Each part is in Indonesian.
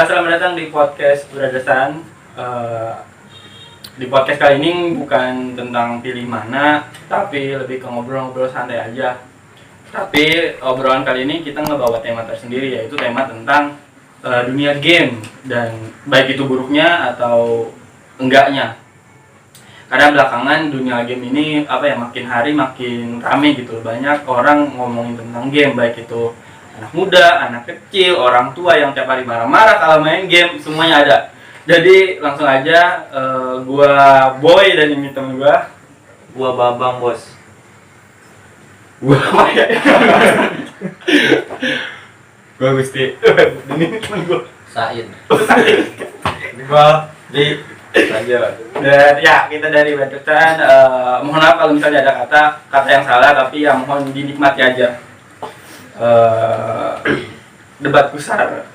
Selamat datang di podcast Bradasan. Di podcast kali ini bukan tentang pilih mana, tapi lebih ke ngobrol-ngobrol santai aja. Tapi obrolan kali ini kita ngebawa tema tersendiri, yaitu tema tentang dunia game dan baik itu buruknya atau enggaknya. Karena belakangan dunia game ini makin hari makin rame gitu. Banyak orang ngomongin tentang game, baik itu anak muda, anak kecil, orang tua yang tiap hari marah-marah kalau main game, semuanya ada. Jadi langsung aja, gua Boy dan ini temen gua Babang, bos. Gua apa ya? Gua Gusti. Ini temen gua Sain. Gua di lanjut. Dan ya, kita dari Bradasan, mohon maaf kalau misalnya ada kata yang salah, tapi ya mohon dinikmati aja. Debat besar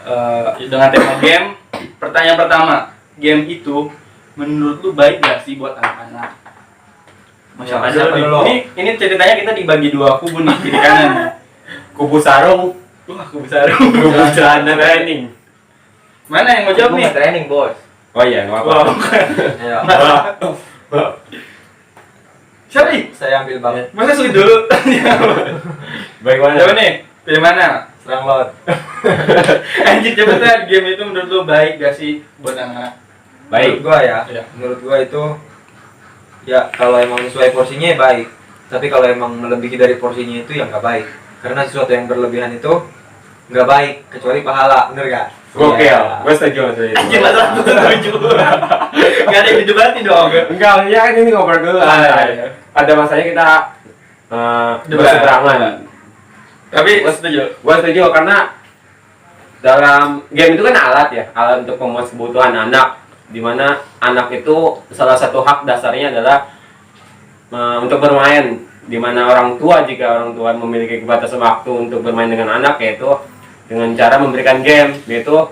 dengan tema game. Pertanyaan pertama, game itu menurut lu baik gak sih buat anak-anak? Ini ceritanya kita dibagi dua kubu nih, kiri kanan nih. Kubu sarung, kubu celana training. Mana yang mau jawab nih? Training, bos. Oh iya, nggak apa-apa. Ya. Siapa nih? Saya ambil bang. Masa sulit dulu? Baik mana? Coba nih, pilih mana? Serang laut. Anjir, cepetan, game itu menurut lu baik gak sih buat anak? Menurut gua ya. Iya. Menurut gua itu ya kalau emang sesuai porsinya ya baik. Tapi kalau emang melebihi dari porsinya itu ya nggak baik. Karena sesuatu yang berlebihan itu nggak baik, kecuali pahala, bener gak? Oke, Ya. gue setuju itu. Anjir, masa aku setuju? Gak ada yang didebati dong. Enggak, ya kan ini ngobrol dulu. Iya. Ada masanya kita berseberangan. Tapi setuju. Gue setuju karena dalam game itu kan alat ya, alat untuk memuas kebutuhan anak. Dimana anak itu salah satu hak dasarnya adalah untuk bermain. Dimana jika orang tua memiliki kebatasan waktu untuk bermain dengan anak, yaitu dengan cara memberikan game, yaitu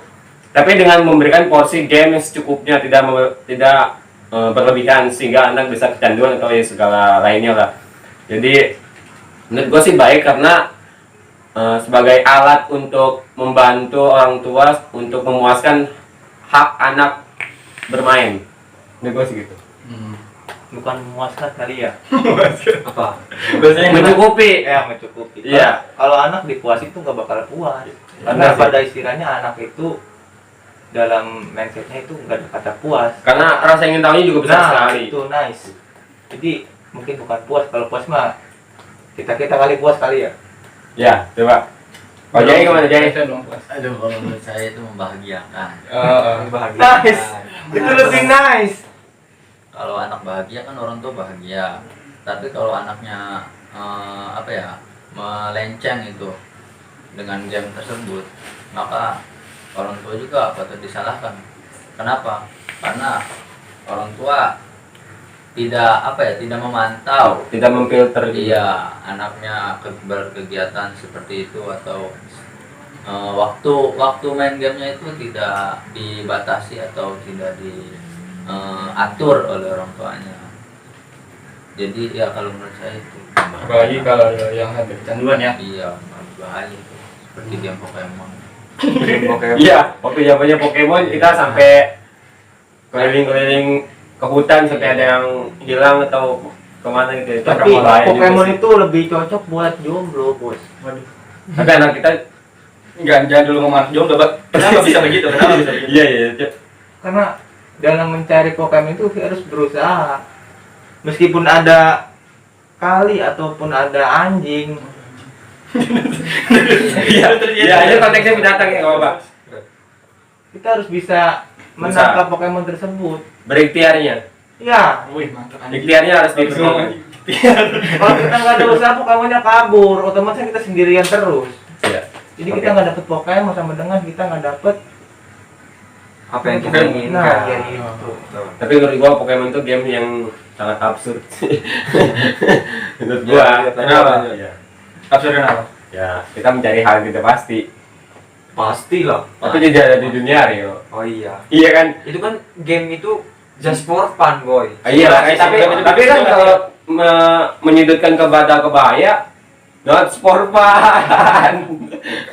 tapi dengan memberikan porsi game yang secukupnya, tidak berlebihan sehingga anak bisa kecanduan atau ya segala lainnya lah. Jadi menurut gue sih baik karena sebagai alat untuk membantu orang tua untuk memuaskan hak anak bermain. Menurut gue sih gitu. Bukan memuaskan kali ya? Apa? Mencukupi. Mencukupi. Iya. Kalau anak dipuasin tuh nggak bakal puas. Karena Benar sih. pada istilahnya anak itu dalam mindsetnya itu nggak ada kata puas. Karena rasa ingin tahunya juga besar sekali. Itu nice. Jadi mungkin bukan puas. Kalau puas mah kita kali puas kali ya. Ya, coba. Oh, Jai gimana, Jai? Aduh, kalau menurut saya itu membahagiakan. Bahagia. Nice. Itu lebih nice. Kalau anak bahagia kan orang tua bahagia. Tapi kalau anaknya melenceng itu dengan game tersebut, maka orang tua juga patut disalahkan. Kenapa? Karena orang tua tidak memantau, Tidak memfilter dia anaknya berkegiatan seperti itu, atau waktu main gamenya itu tidak dibatasi atau tidak diatur oleh orang tuanya. Jadi ya kalau menurut saya itu Apalagi kalau yang ada kecanduan ya. iya bahaya itu, seperti game Pokemon. Iya, waktu zamannya Pokemon kita sampai keliling-keliling ke hutan sampai ada yang hilang atau kemana gitu. Tapi Pokemon itu lebih cocok buat jomblo, bos. Waduh. Tapi anak kita Jangan dulu ngomong jomblo, kenapa bisa begitu? iya. Karena dalam mencari Pokemon itu harus berusaha. Meskipun ada kali ataupun ada anjing. Iya, ini konteksnya binatang ya, enggak apa-apa. Kita harus bisa menangkap Pokemon tersebut. Berikhtiarnya. Ya, Wih, mantap anjing. Ikhtiarnya harus diperlukan. kalau kita nggak ada usaha Pokemonnya kabur, otomatis kita sendirian terus. Iya. Jadi kita nggak dapet Pokemon sama dengan kita nggak dapet apa yang kita Bukan. inginkan. nah ya itu. Tapi menurut gua Pokemon itu game yang sangat absurd. Menurut gua. Kenapa? Ya. Absurd kenapa? Ya, kita mencari hal yang tidak pasti. Pasti lah. Tapi tidak ada di dunia, Rio. Oh iya. Iya kan? Itu kan game itu just for fun, boy. Iya, tapi kan kalau menyudutkan ke bahaya, not for fun.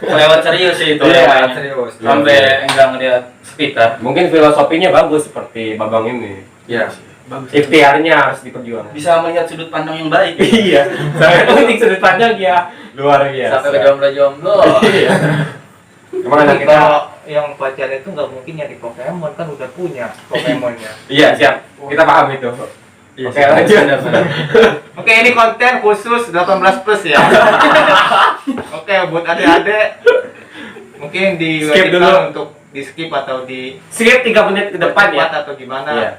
Lewat serius sih itu Iya, namanya. serius. Sampai enggak ngeliat sekitar. Mungkin filosofinya bagus seperti Babang ini. Ya. Bagus. Ikhtiarnya harus diperjuangkan. Bisa melihat sudut pandang yang baik. Iya, sangat unik sudut pandang ya, luar biasa. Sampai ke jomblo-jomblo. Iya. Emang anak kita, Kalau yang pacaran itu nggak mungkin nyari Pokemon, kan udah punya Pokemonnya. iya siap, kita paham itu. Iya, Oke, lanjut. benar-benar. Oke, ini konten khusus 18 plus ya. Oke, buat adik-adik mungkin Skip diwajibkan dulu. untuk di skip atau di Skip 3 menit ke depan ya. atau gimana. Iya.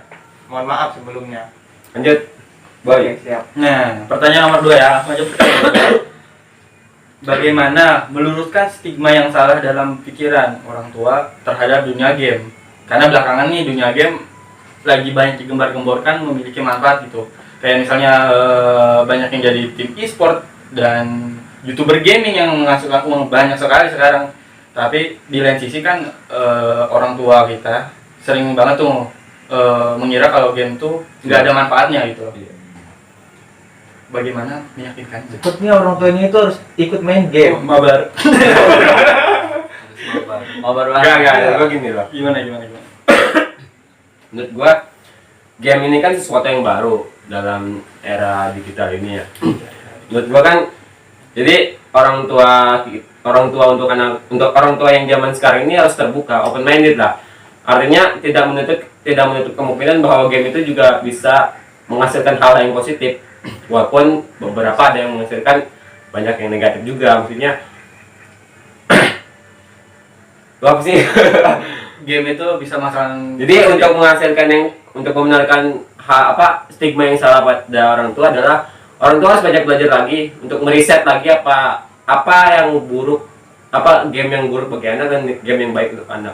Mohon maaf sebelumnya. Lanjut. Oke, Boy. siap. Nah, pertanyaan nomor 2 ya. Aku aja pertanyaan. Bagaimana meluruskan stigma yang salah dalam pikiran orang tua terhadap dunia game? Karena belakangan nih dunia game lagi banyak digembar-gemborkan memiliki manfaat gitu. Kayak misalnya banyak yang jadi tim e-sport dan YouTuber gaming yang menghasilkan uang banyak sekali sekarang. Tapi di lain sisi kan orang tua kita sering banget tuh mengira kalau game tuh nggak ada manfaatnya gitu. Bagaimana meyakinkan? Sepertinya orang tuanya itu harus ikut main game. Mabar. Mabar Enggak, gua gini loh. Gimana? Menurut gua game ini kan sesuatu yang baru dalam era digital ini ya. Menurut gua kan jadi orang tua untuk orang tua yang zaman sekarang ini harus terbuka, open minded lah. Artinya tidak menutup kemungkinan bahwa game itu juga bisa menghasilkan hal yang positif. Walaupun beberapa ada yang menghasilkan banyak yang negatif juga, maksudnya lu apa sih? Game itu bisa masalah. Jadi untuk membenarkan stigma yang salah pada orang tua adalah orang tua harus banyak belajar lagi untuk meriset lagi apa yang buruk, apa game yang buruk bagi anak dan game yang baik untuk anak.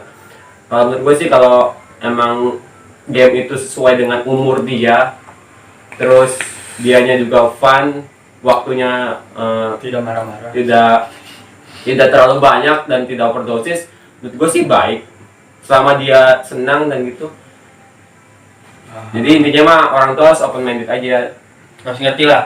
Kalau menurut gue sih kalau emang game itu sesuai dengan umur dia, terus dianya juga fun, waktunya Tidak marah-marah. tidak terlalu banyak dan tidak overdosis, menurut gue sih baik selama dia senang dan gitu. Jadi intinya mah orang tua harus open minded aja, Harus ngerti lah.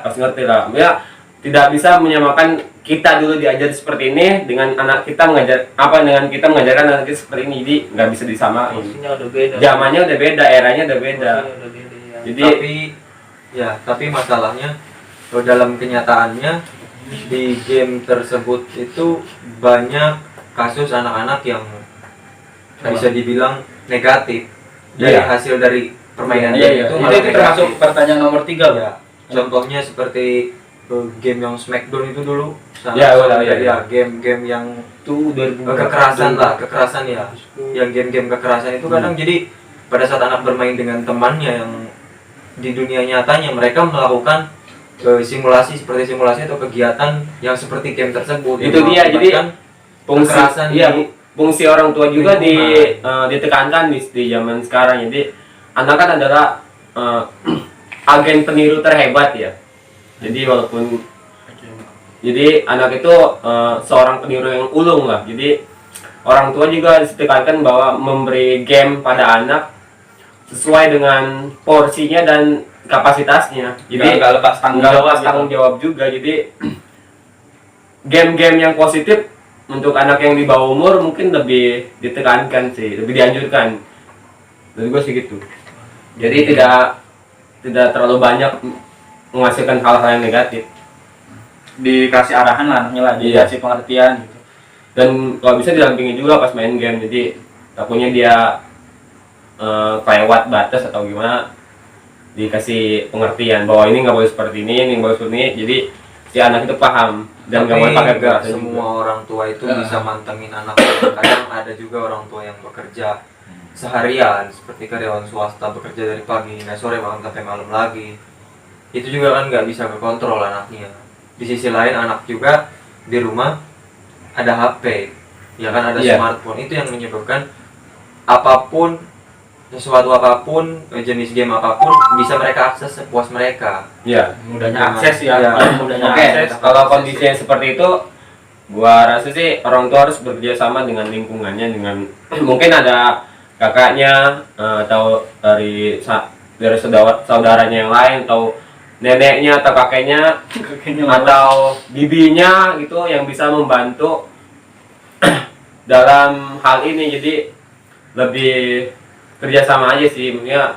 ya tidak bisa menyamakan kita dulu diajar seperti ini dengan kita mengajarkan anak kita seperti ini, jadi nggak bisa disamain. Posisinya udah beda. Zamannya udah beda, eranya udah beda. Posisinya udah beda, ya. Jadi Tapi masalahnya kalau dalam kenyataannya di game tersebut itu banyak kasus anak-anak yang bisa dibilang negatif dari Iya. hasil dari permainan Iya, game iya. itu Itu, malah itu termasuk negatif. pertanyaan nomor 3 loh. Ya, contohnya seperti game yang Smackdown itu dulu Ya, gua tahu, ya. ya game-game yang Itu 2000 kekerasan ya. Yang game-game kekerasan itu kadang jadi pada saat anak bermain dengan temannya yang di dunia nyatanya mereka melakukan simulasi atau kegiatan yang seperti game tersebut. Itu yang dia, jadi mengakibatkan kekerasan fungsi orang tua juga lingkungan. ditekankan di zaman sekarang. Jadi anak kan adalah agen peniru terhebat ya. Jadi anak itu seorang peniru yang ulung lah. Jadi orang tua juga ditekankan bahwa memberi game pada anak sesuai dengan porsinya dan kapasitasnya. Jadi nggak lepas tanggung nggak jawab lepas gitu. tanggung jawab juga. Jadi game-game yang positif untuk anak yang di bawah umur mungkin lebih ditekankan sih, lebih dianjurkan. Menurut gue sih gitu. Jadi tidak terlalu banyak menghasilkan hal-hal yang negatif. Dikasih arahan lah anaknya lah, Iya. dikasih pengertian gitu. Dan kalau bisa didampingi juga pas main game. Jadi takutnya dia kelewat batas atau gimana, dikasih pengertian bahwa ini nggak boleh seperti ini nggak boleh seperti ini. Jadi si anak itu paham dan nggak boleh pakai nggak kekerasan semua juga. orang tua itu bisa mantengin anak. Kadang ada juga orang tua yang bekerja seharian seperti karyawan swasta, bekerja dari pagi hingga sore bahkan sampai malam lagi. Itu juga kan nggak bisa kekontrol anaknya. Di sisi lain anak juga di rumah ada HP, ya kan ada Iya. smartphone, itu yang menyebabkan sesuatu apapun, jenis game apapun bisa mereka akses sepuas mereka. Iya. Mudahnya akses ya, Iya. paling mudahnya Oke, akses. kalau kondisinya seperti itu, gua rasa sih orang tua harus bekerja sama dengan lingkungannya, dengan mungkin ada kakaknya atau dari saudaranya yang lain, atau neneknya atau kakeknya Kayaknya malah. atau bibinya gitu yang bisa membantu dalam hal ini. Jadi lebih kerjasama aja sih, maksudnya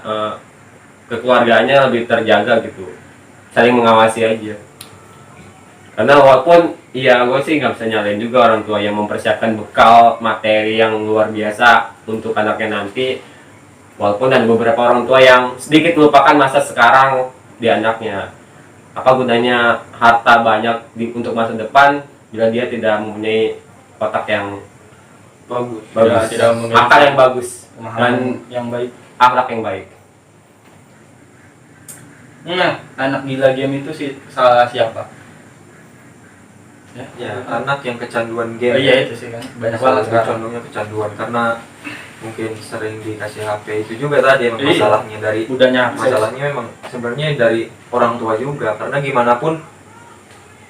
kekeluarganya lebih terjaga gitu, saling mengawasi aja. Karena walaupun iya gue sih nggak bisa nyalain juga orang tua yang mempersiapkan bekal materi yang luar biasa untuk anaknya nanti, walaupun ada beberapa orang tua yang sedikit melupakan masa sekarang di anaknya. Apa gunanya harta banyak untuk masa depan bila dia tidak mempunyai otak yang Bagus. bagus, Tidak memiliki akal yang bagus dan pemahaman yang baik. akhlak yang baik. Nah, anak gila game itu sih salah siapa? Ya, anak yang kecanduan Oh, game. iya itu sih kan banyak Salah banget satu sekarang. contohnya kecanduan karena mungkin sering dikasih HP itu juga tadi emang Iya. masalahnya dari Udahnya akses. masalahnya memang sebenarnya dari orang tua juga karena gimana pun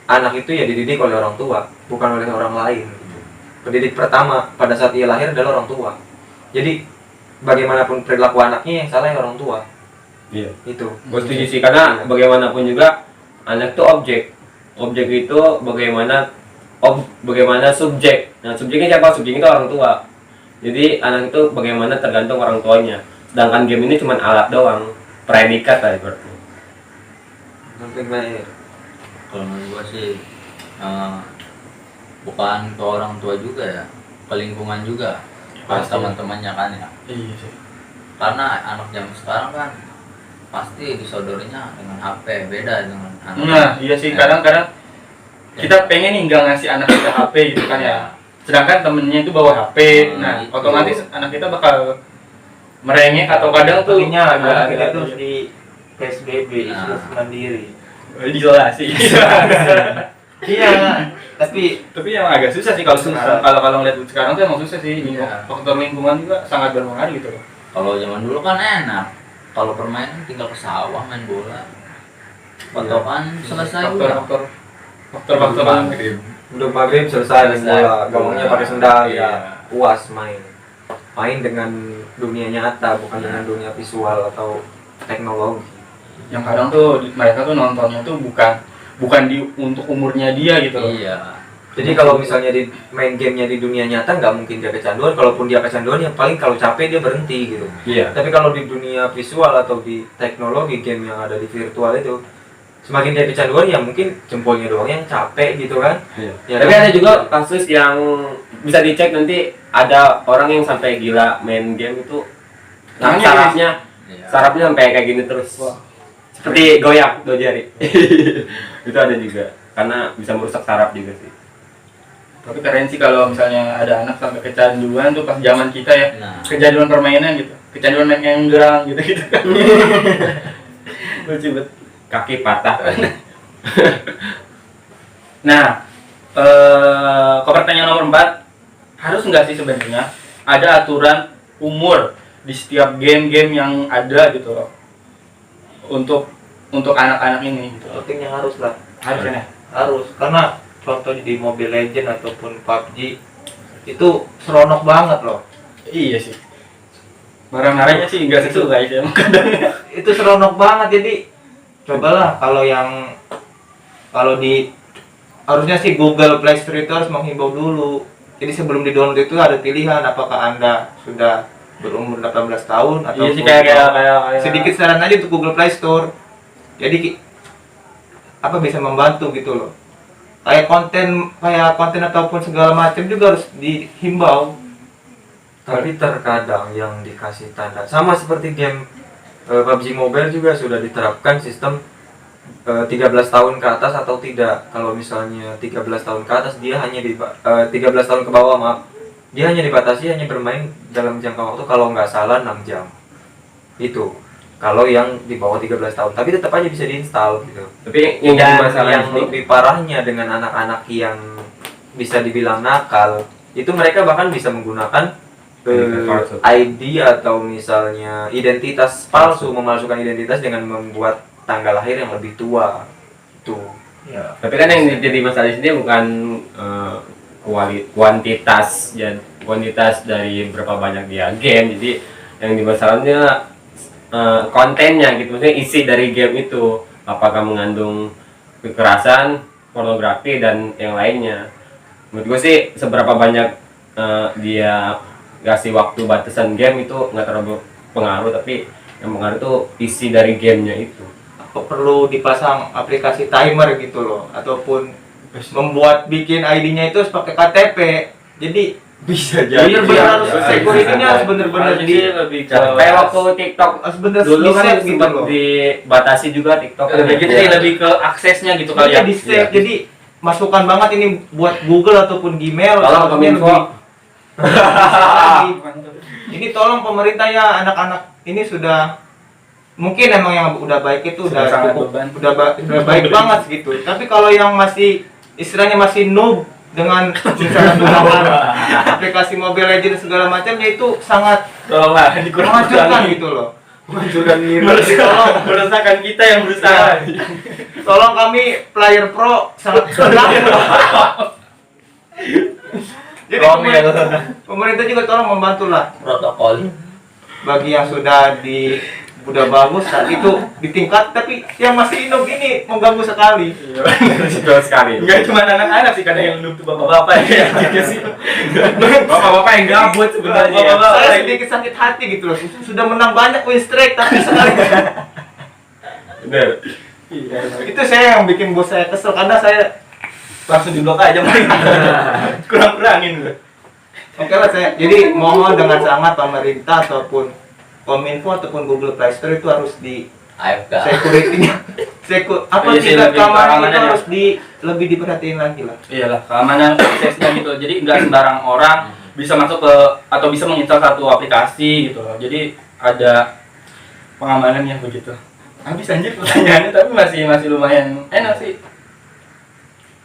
anak itu ya dididik oleh orang tua bukan oleh orang lain gitu. Pendidik pertama pada saat dia lahir adalah orang tua, jadi bagaimanapun perilaku anaknya yang salah ya orang tua Iya. itu. Gue setuju sih, karena bagaimanapun juga anak itu objek itu bagaimana subjek. Nah, subjeknya siapa? Subjeknya itu orang tua. Jadi anak itu bagaimana tergantung orang tuanya. Sedangkan game ini cuma alat doang, predikat lah ibaratnya. Penting lahir. Kalau menurut gua sih bukan ke orang tua juga ya, ke lingkungan juga, ke Pasti. teman-temannya kan ya. Iya sih. Karena anak zaman sekarang kan pasti disodorinya dengan HP, beda dengan anak. Nah, iya sih kadang-kadang kita pengen nih nggak ngasih anak kita HP gitu kan ya. Sedangkan temennya itu bawa HP, nah Itu. otomatis anak kita bakal merengek atau kadang tuh Paginya anak kita agak- tuh di PSBB, Nah. isolasi mandiri. diisolasi. Iya, tapi Tapi yang agak susah sih kalau sekarang. Kalau ngeliat sekarang tuh emang susah sih. Iya. Faktor lingkungan juga sangat berpengaruh gitu loh. Kalau zaman dulu kan enak. Kalau permainan tinggal ke sawah main bola. Patokan selesai udah. Faktor Untuk maghrib selesai main Selesai. bola, gawangnya pakai sendal Iya. ya puas main dengan dunia nyata bukan dengan dunia visual atau teknologi. Yang kadang tuh mereka tuh nontonnya tuh bukan untuk umurnya dia gitu loh. Iya. Jadi kalau misalnya di main gamenya di dunia nyata nggak mungkin dia kecanduan, kalaupun dia kecanduan ya paling kalau capek dia berhenti gitu. Iya. Tapi kalau di dunia visual atau di teknologi game yang ada di virtual itu, semakin dia kecanduan ya mungkin jempolnya doang yang capek gitu kan. Iya. Ya, Tapi kan? ada juga kasus yang bisa dicek nanti, ada orang yang sampai gila main game itu. Nah, Tangannya Iya. sarafnya sampai kayak gini terus. Wah. Seperti goyang dua jari. Itu ada juga karena bisa merusak saraf juga sih. Tapi keren sih kalau misalnya ada anak sampai kecanduan tuh pas zaman kita ya. Nah, Kecanduan permainan gitu. Kecanduan main enggrang gitu kan. Lucu banget. Kaki patah. Nah, ke pertanyaan nomor 4, harus nggak sih sebenarnya ada aturan umur di setiap game-game yang ada gitu loh, untuk anak-anak ini gitu loh. pentingnya harus lah, Harusnya. harus karena contohnya di Mobile Legend ataupun PUBG itu seronok banget loh. Iya sih. Marah-marahnya sih nggak sesuai sih emang kadang. Itu seronok banget, jadi cobalah kalau di harusnya sih Google Play Store itu harus menghimbau dulu. Jadi sebelum di-download itu ada pilihan apakah Anda sudah berumur 18 tahun atau Iya sih kayak sedikit saran aja untuk Google Play Store. Jadi bisa membantu gitu loh. Kayak konten ataupun segala macam juga harus dihimbau. Tapi terkadang yang dikasih tanda sama seperti game PUBG Mobile juga sudah diterapkan sistem 13 tahun ke atas atau tidak. Kalau misalnya 13 tahun ke atas dia hanya 13 tahun ke bawah maaf. Dia hanya dibatasi hanya bermain dalam jangka waktu kalau nggak salah 6 jam. Itu kalau yang di bawah 13 tahun, tapi tetap aja bisa diinstal gitu. Tapi yang jadi Dan masalah yang di sini, lebih parahnya dengan anak-anak yang bisa dibilang nakal, itu mereka bahkan bisa menggunakan Palsu. ID atau misalnya identitas palsu, memalsukan identitas dengan membuat tanggal lahir yang lebih tua. Itu. Ya. tapi kan yang jadi masalah di sini bukan kuantitas dari berapa banyak dia game. Jadi yang dimasalahnya kontennya gitu, maksudnya isi dari game itu. apakah mengandung kekerasan, pornografi dan yang lainnya. Menurut gue sih seberapa banyak dia kasih waktu batasan game itu nggak terlalu pengaruh, tapi yang pengaruh tuh isi dari gamenya itu. Apa perlu dipasang aplikasi timer gitu loh, ataupun membuat bikin ID-nya itu harus pakai KTP. Jadi Bisa bener-bener harus jadi. security-nya harus bener-bener Harusnya di sih lebih ke Kayak waktu TikTok harus bener dulu kan di-save gitu sempat loh. dibatasi juga TikTok. lebih gitu sih, lebih ke aksesnya gitu kali ya. Di save. Iya. Jadi masukan banget ini buat Google ataupun Gmail. Tolong harusnya Kominfo. lebih- Ini tolong pemerintah ya, anak-anak ini sudah mungkin emang yang udah baik itu Sudah udah sangat cukup beban. udah baik banget gitu. Tapi kalau yang masih istilahnya masih noob dengan misalnya menggunakan aplikasi Mobile Legends segala macamnya, itu sangat Tolonglah dikurang menghancurkan gitu loh. meresahkan kita yang berusaha. Tolong kami player pro sangat senang. Jadi pemerintah juga tolong membantu lah Protokol. bagi yang sudah udah bagus saat itu ditingkat, tapi yang masih inok ini mengganggu sekali. Betul sekali. Enggak cuma anak-anak sih, kadang yang noob tuh bapak-bapak ya. Gitu sih. Bapak-bapak yang gabut sebenarnya. Bapak-bapak. Saya sedikit sakit hati gitu loh. Sudah menang banyak win streak tapi sekali Bener. Iya. itu saya yang bikin bos saya kesel, karena saya Langsung diblok aja main. Kurang-kurangin gue. oke lah saya. Jadi mohon dengan sangat pemerintah ataupun Kominfo ataupun Google Play Store itu harus di AFK. security-nya apa Iya sih, tingkat lebih keamanan itu keamanannya. harus lebih diperhatiin lagi lah. Iyalah, keamanan aksesnya gitu. Jadi nggak sembarang orang bisa masuk ke atau bisa menginstal satu aplikasi gitu loh. Jadi ada pengamanannya begitu. Habis anjir pertanyaannya, tapi masih lumayan enak sih.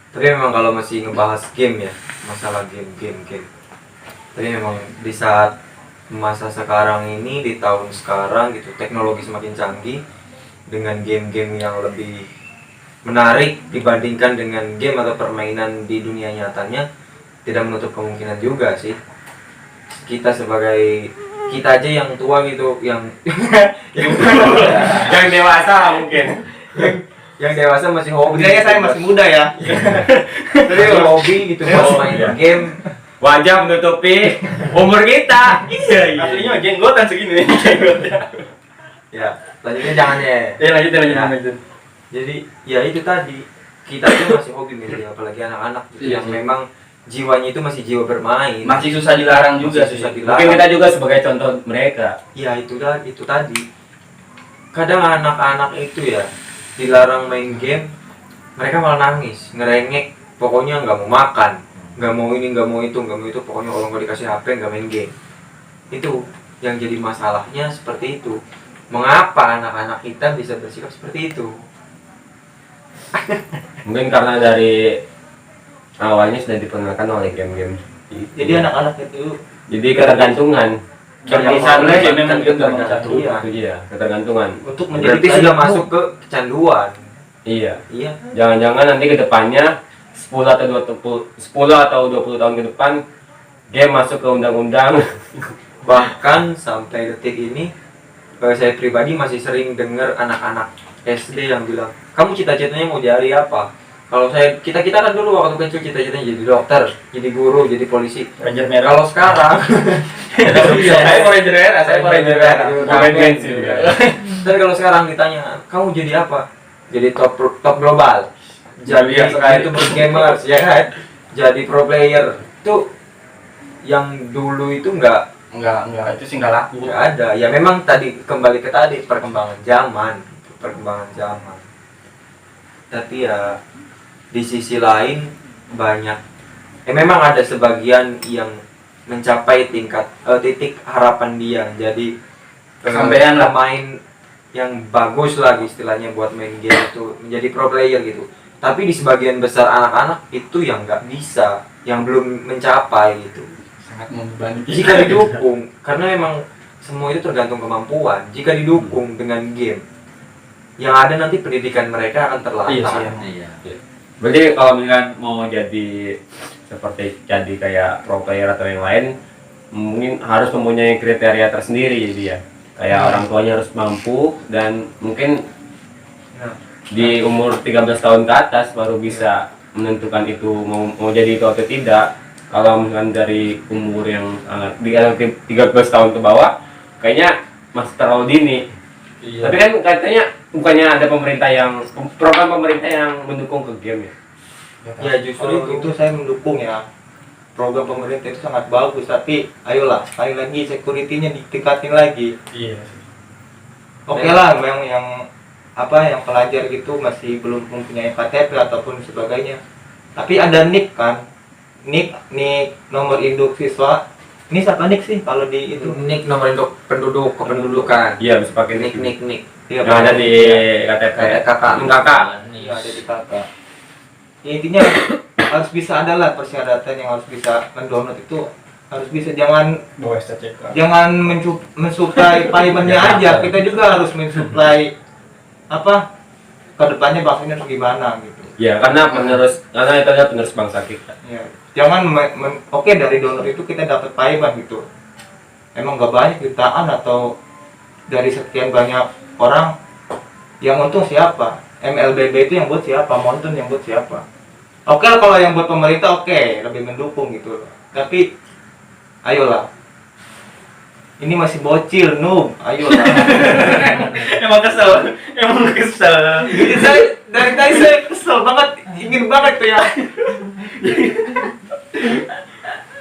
Tapi memang kalau masih ngebahas game ya, masalah game. Tapi memang di saat masa sekarang ini, di tahun sekarang gitu, teknologi semakin canggih dengan game-game yang lebih menarik dibandingkan dengan game atau permainan di dunia nyatanya, tidak menutup kemungkinan juga sih. Kita aja yang tua gitu, yang Yang dewasa mungkin. yang dewasa masih hobi. Budaya saya masih muda ya. masih hobi gitu, mau main game. Wajah menutupi umur kita. Iya, Aslinya jenggotan segini nih, jenggotnya. Ya, lanjutnya jangan ya. Lanjutin. Jadi ya itu tadi, kita tuh masih hobi media, apalagi anak-anak gitu, Iya yang sih. memang jiwanya itu masih jiwa bermain. Masih susah dilarang juga Masih susah sih. dilarang. Mungkin kita juga sebagai contoh mereka. Ya itu tadi. Kadang anak-anak itu ya dilarang main game, mereka malah nangis, ngerengek, pokoknya nggak mau makan, nggak mau ini, nggak mau itu, pokoknya kalau nggak dikasih HP nggak main game. Itu yang jadi masalahnya seperti itu. Mengapa anak-anak kita bisa bersikap seperti itu? Mungkin karena dari awalnya sudah diperkenalkan oleh game-game. Jadi anak-anak itu Jadi ketergantungan. Kebiasaan Yang game memang gitu. ketergantungan. Itu dia, ketergantungan. untuk menjadi Berarti sudah masuk ke kecanduan. Iya. Iya. Jangan-jangan nanti ke depannya 10 atau 20 tahun ke depan game masuk ke undang-undang. Bahkan sampai detik ini, saya pribadi masih sering dengar anak-anak SD yang bilang, kamu cita-citanya mau jadi apa? Kalau kita kan dulu waktu kecil cita-citanya jadi dokter, jadi guru, jadi polisi. Ranger merah. Kalau sekarang Saya mau Ranger merah, saya mau Ranger merah. Main bensin juga. dan kalau sekarang ditanya, kamu jadi apa? Jadi top global, jadi Iya, sekali. YouTuber gamers, ya kan? Jadi pro player. Itu yang dulu itu nggak Enggak, itu sih enggak laku. ada. Ya memang tadi kembali ke tadi perkembangan zaman. Tapi ya di sisi lain banyak memang ada sebagian yang mencapai titik harapan dia jadi Kesampean lah. pemain yang bagus lagi istilahnya buat main game itu, menjadi pro player gitu. Tapi di sebagian besar anak-anak itu yang nggak bisa, yang belum mencapai gitu. Sangat membebani. Jika didukung, karena memang semua itu tergantung kemampuan. Jika didukung dengan game, yang ada nanti pendidikan mereka akan terlantar. Iya sih, Iya. Berarti kalau misalkan mau jadi seperti jadi kayak pro player atau yang lain, mungkin harus mempunyai kriteria tersendiri jadi ya. Kayak orang tuanya harus mampu dan mungkin di umur 13 tahun ke atas baru bisa menentukan itu mau jadi itu atau tidak. Kalau misalkan dari umur yang di atas 13 tahun ke bawah kayaknya masih terlalu dini. Iya. Tapi kan katanya bukannya ada program pemerintah yang mendukung ke game ya? Ya justru Kalau itu saya mendukung ya. Program pemerintah itu sangat bagus, tapi ayolah sekali lagi security-nya ditingkatin lagi. Iya. Oke lah, memang yang yang pelajar gitu masih belum mempunyai KTP ataupun sebagainya. Tapi ada NIK kan, NIK nomor induk siswa. Ini siapa NIK sih kalau di itu? nik nomor induk penduduk kependudukan. Iya, bisa pakai Nik nik nik. Iya, yang ada di KTP. kakak. Kakak. Iya, ada di kakak. Ya, intinya harus bisa ada lah persyaratan yang harus bisa mendownload itu, harus bisa, jangan Bawa STCK. mensuplai paymentnya aja, kita juga harus mensuplai kedepannya bangsanya harus gimana gitu. Ya, karena itu adalah penerus bangsa kita. Ya, jangan oke dari donor itu kita dapat payment gitu. Emang gak banyak jutaan atau dari sekian banyak orang, yang untung siapa? MLBB itu yang buat siapa? Monton yang buat siapa? Oke lah, kalau yang buat pemerintah oke, lebih mendukung gitu. Tapi ayolah. Ini masih bocil, noob. Ayolah. Emang kesel. Dari tadi saya kesel banget, ingin banget tuh ya.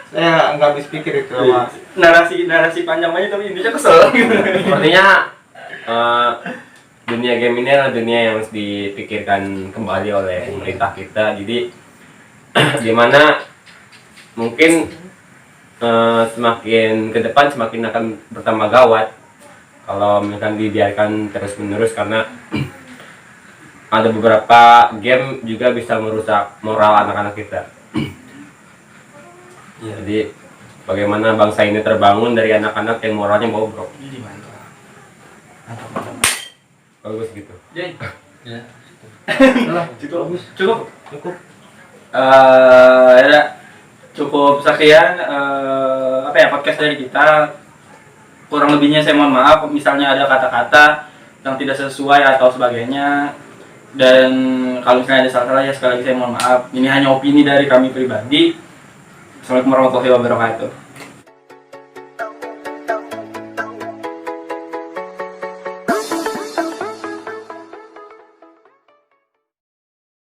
Saya nggak habis pikir itu sama narasi panjang aja tapi intinya kesel. Sepertinya dunia game ini adalah dunia yang harus dipikirkan kembali oleh pemerintah kita. Jadi gimana mungkin semakin ke depan semakin akan bertambah gawat kalau misalkan dibiarkan terus menerus, karena ada beberapa game juga bisa merusak moral anak-anak kita. Jadi bagaimana bangsa ini terbangun dari anak-anak yang moralnya bobrok. Jadi mantap. Bagus gitu. Jadi Ya. cukup. Ya, cukup sekian podcast dari kita. Kurang lebihnya saya mohon maaf misalnya ada kata-kata yang tidak sesuai atau sebagainya, dan kalau misalnya ada salah-salah ya sekali lagi saya mohon maaf. Ini hanya opini dari kami pribadi. Assalamualaikum warahmatullahi wabarakatuh.